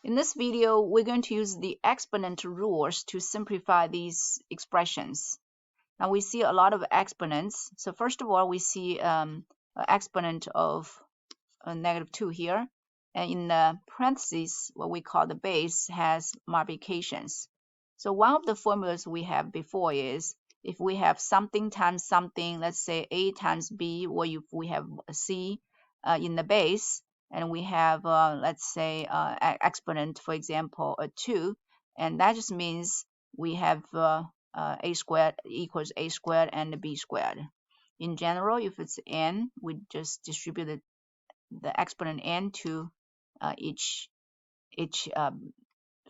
In this video, we're going to use the exponent rules to simplify these expressions. Now we see a lot of exponents. So first of all, we see an exponent of -2 here. And in the parentheses, what we call the base has multiplications. So one of the formulas we have before is if we have something times something, let's say A times B, or if we have C in the base, and we have, let's say, exponent, for example, 2, and that just means we have a squared equals a squared and b squared. In general, if it's n, we just distribute the exponent n to each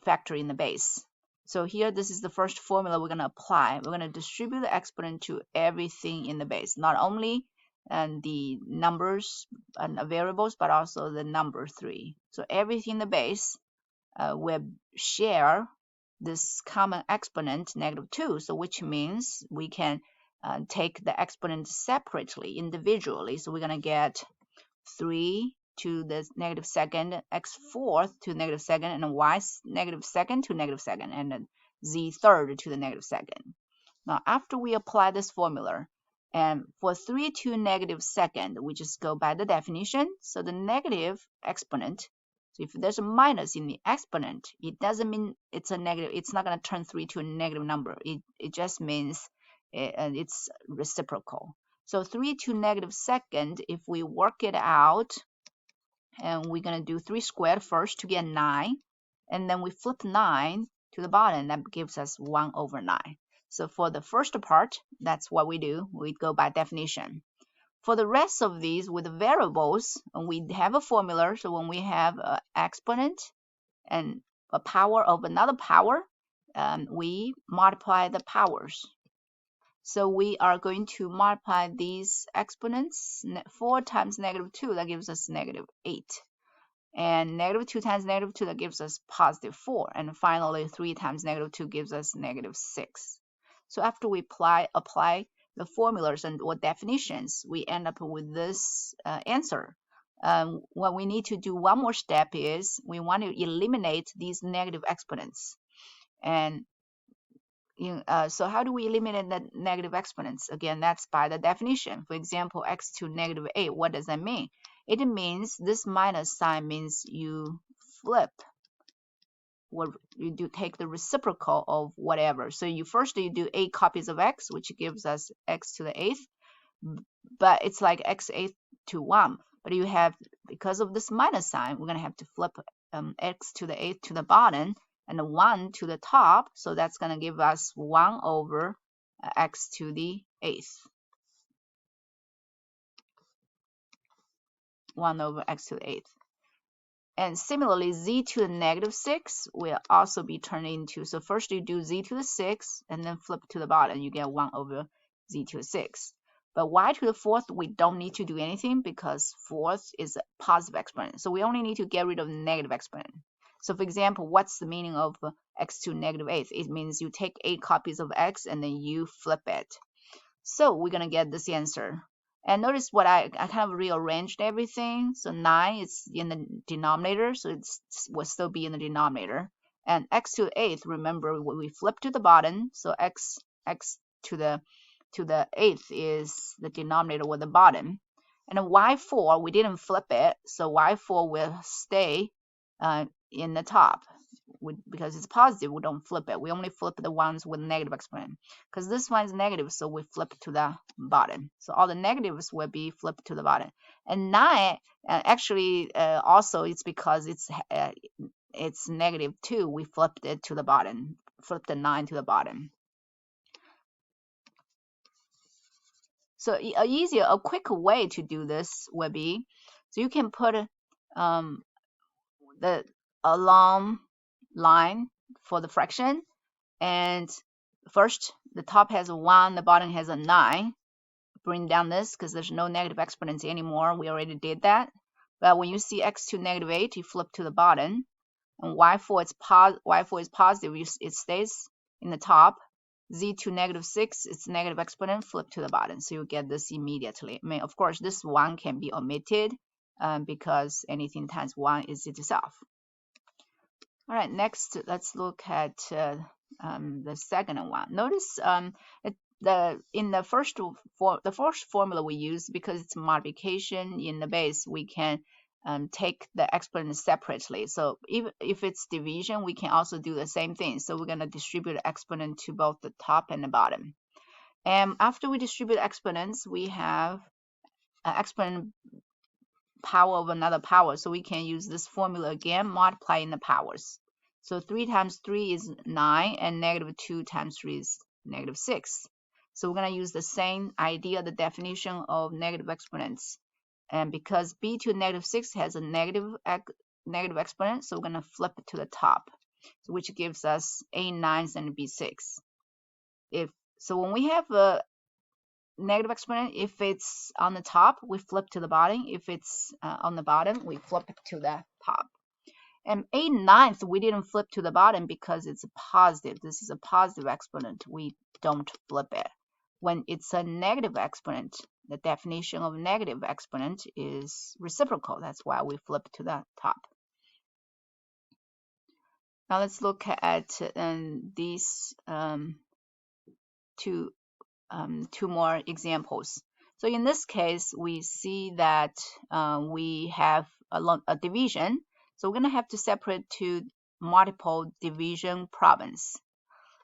factor in the base. So here, this is the first formula we're going to apply. We're going to distribute the exponent to everything in the base, not only the numbers and variables, but also the number 3. So everything in the base will share this common exponent, -2. So which means we can take the exponent separately, individually. So we're going to get 3 to the -2nd, x fourth to the -2nd, and y -2nd to -2nd, and then z third to the -2nd. Now, after we apply this formula, and for 3 to -2nd, we just go by the definition. So the negative exponent, so if there's a minus in the exponent, it doesn't mean it's a negative. It's not going to turn 3 to a negative number. It just means it's reciprocal. So 3 to -2nd, if we work it out, and we're going to do 3 squared first to get 9, and then we flip 9 to the bottom, that gives us 1/9. So for the first part, that's what we do. We go by definition. For the rest of these with the variables, we have a formula. So when we have an exponent and a power of another power, we multiply the powers. So we are going to multiply these exponents. 4 times -2, that gives us -8. And -2 times -2, that gives us +4. And finally, 3 times -2 gives us -6. So after we apply the formulas and or definitions, we end up with this answer. What we need to do one more step is we want to eliminate these negative exponents. And so how do we eliminate the negative exponents? Again, that's by the definition. For example, x to -8, what does that mean? It means this minus sign means you flip, or you do take the reciprocal of whatever. So you do 8 copies of x, which gives us x to the 8th, but it's like x8 to 1. But you have, because of this minus sign, we're going to have to flip x to the 8th to the bottom, and 1 to the top, so that's going to give us 1/x to the 8th. 1/x to the 8th. And similarly, z to the -6 will also be turned into, so first you do z to the 6, and then flip to the bottom, you get 1/z to the 6. But y to the 4th, we don't need to do anything because 4th is a positive exponent. So we only need to get rid of the negative exponent. So for example, what's the meaning of x to -8th? It means you take 8 copies of x and then you flip it. So we're going to get this answer. And notice what I kind of rearranged everything. So 9 is in the denominator, so it will still be in the denominator. And x to the 8th, remember, when we flip to the bottom, so x to the 8th is the denominator or the bottom. And then y4, we didn't flip it, so y4 will stay in the top. Because it's positive, we don't flip it. We only flip the ones with negative exponent. Because this one is negative, so we flip to the bottom. So all the negatives will be flipped to the bottom. And 9, actually, also it's because it's -2. We flipped it to the bottom. Flipped the 9 to the bottom. So a quick way to do this would be, so you can put a long line for the fraction, and first the top has a 1, the bottom has a 9. Bring down this because there's no negative exponents anymore. We already did that. But when you see x to -8, you flip to the bottom, and y4 is positive, it stays in the top. Z to -6, it's negative exponent, flip to the bottom. So you get this immediately. I mean, of course, this 1 can be omitted because anything times 1 is itself. All right, next let's look at the second one. Notice in the first formula we use, because it's multiplication in the base, we can take the exponent separately. So if it's division, we can also do the same thing. So we're going to distribute the exponent to both the top and the bottom. And after we distribute exponents, we have exponent power of another power. So we can use this formula again, multiplying the powers. So 3 times 3 is 9, and negative 2 times 3 is negative 6. So we're going to use the same idea, the definition of negative exponents. And because b to negative 6 has a negative exponent, so we're going to flip it to the top, so which gives us a 9 and b6. So when we have a negative exponent, if it's on the top, we flip to the bottom. If it's on the bottom, we flip to the top. And a ninth, we didn't flip to the bottom because it's a positive. This is a positive exponent. We don't flip it. When it's a negative exponent, the definition of negative exponent is reciprocal. That's why we flip to the top. Now let's look at these two more examples. So in this case, we see that we have a division. So we're going to have to separate to multiple division problems.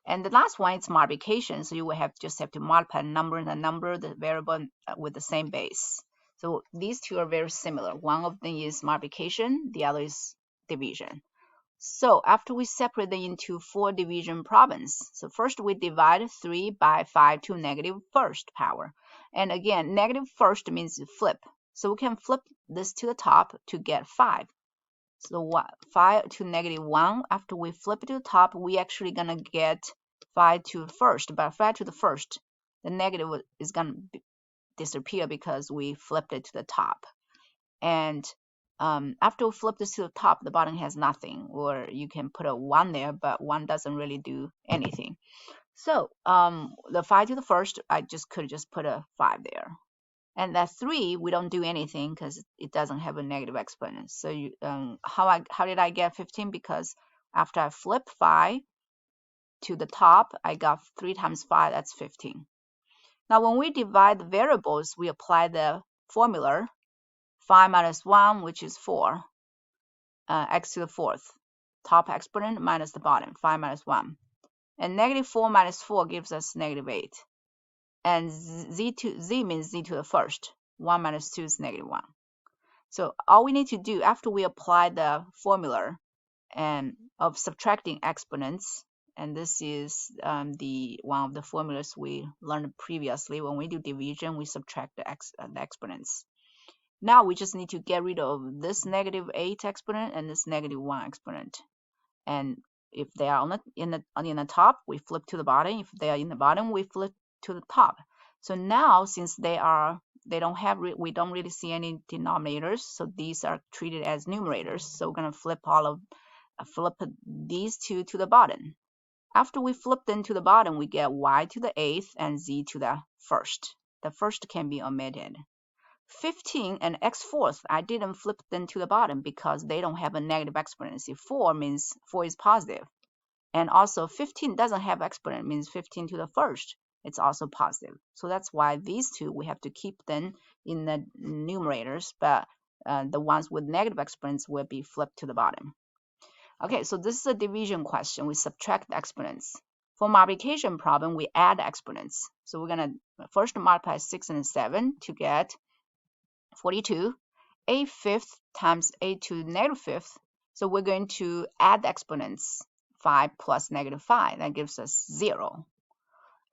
And the last one is multiplication. So you will just have to multiply a number and a number, the variable with the same base. So these two are very similar. One of them is multiplication, the other is division. So after we separate them into 4 division problems, so first we divide 3 by 5 to negative first power. And again, negative first means flip. So we can flip this to the top to get 5. So 5 to negative 1, after we flip it to the top, we actually going to get 5 to the first. But 5 to the first, the negative is going to disappear because we flipped it to the top. And after we flip this to the top, the bottom has nothing, or you can put a 1 there, but 1 doesn't really do anything. So the 5 to the first, I could just put a 5 there. And that 3, we don't do anything because it doesn't have a negative exponent. So how did I get 15? Because after I flip 5 to the top, I got 3 times 5, that's 15. Now when we divide the variables, we apply the formula 5 minus 1, which is 4, x to the 4th. Top exponent minus the bottom, 5 minus 1. And negative 4 minus 4 gives us negative 8. And z means z to the first. 1 minus 2 is negative 1. So all we need to do after we apply the formula of subtracting exponents, and this is one of the formulas we learned previously. When we do division, we subtract the exponents. Now we just need to get rid of this negative 8 exponent and this negative 1 exponent. And if they are in the top, we flip to the bottom. If they are in the bottom, we flip to the top. So now since we don't really see any denominators, so these are treated as numerators. So we're going to flip these two to the bottom. After we flip them to the bottom, we get y to the 8th and z to the first. The first can be omitted. 15 and x fourth, I didn't flip them to the bottom because they don't have a negative exponent. See, 4 means 4 is positive. And also 15 doesn't have exponent, means 15 to the first. It's also positive. So that's why these two, we have to keep them in the numerators, but the ones with negative exponents will be flipped to the bottom. Okay, so this is a division question. We subtract the exponents. For multiplication problem, we add exponents. So we're going to first multiply 6 and 7 to get 42, a fifth times a to the negative fifth. So we're going to add the exponents, 5 plus negative 5. That gives us 0.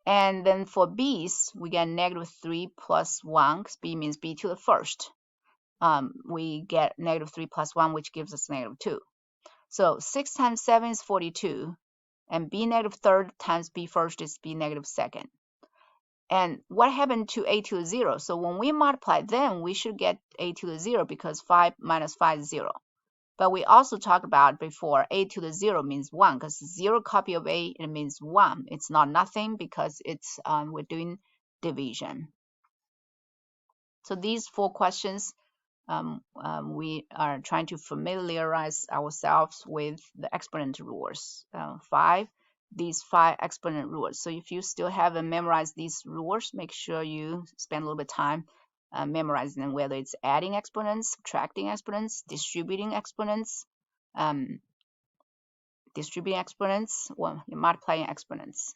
And then for b's, we get negative 3 plus 1, because b means b to the first. We get negative 3 plus 1, which gives us negative 2. So 6 times 7 is 42. And b negative third times b first is b negative second. And what happened to a to the 0? So when we multiply them, we should get a to the 0 because 5 minus 5 is 0. But we also talked about before, a to the 0 means 1 because 0 copy of a, it means 1. It's not nothing because it's we're doing division. So these 4 questions we are trying to familiarize ourselves with the exponent rules. These 5 exponent rules. So if you still haven't memorized these rules, make sure you spend a little bit of time memorizing them, whether it's adding exponents, subtracting exponents, distributing exponents, or multiplying exponents.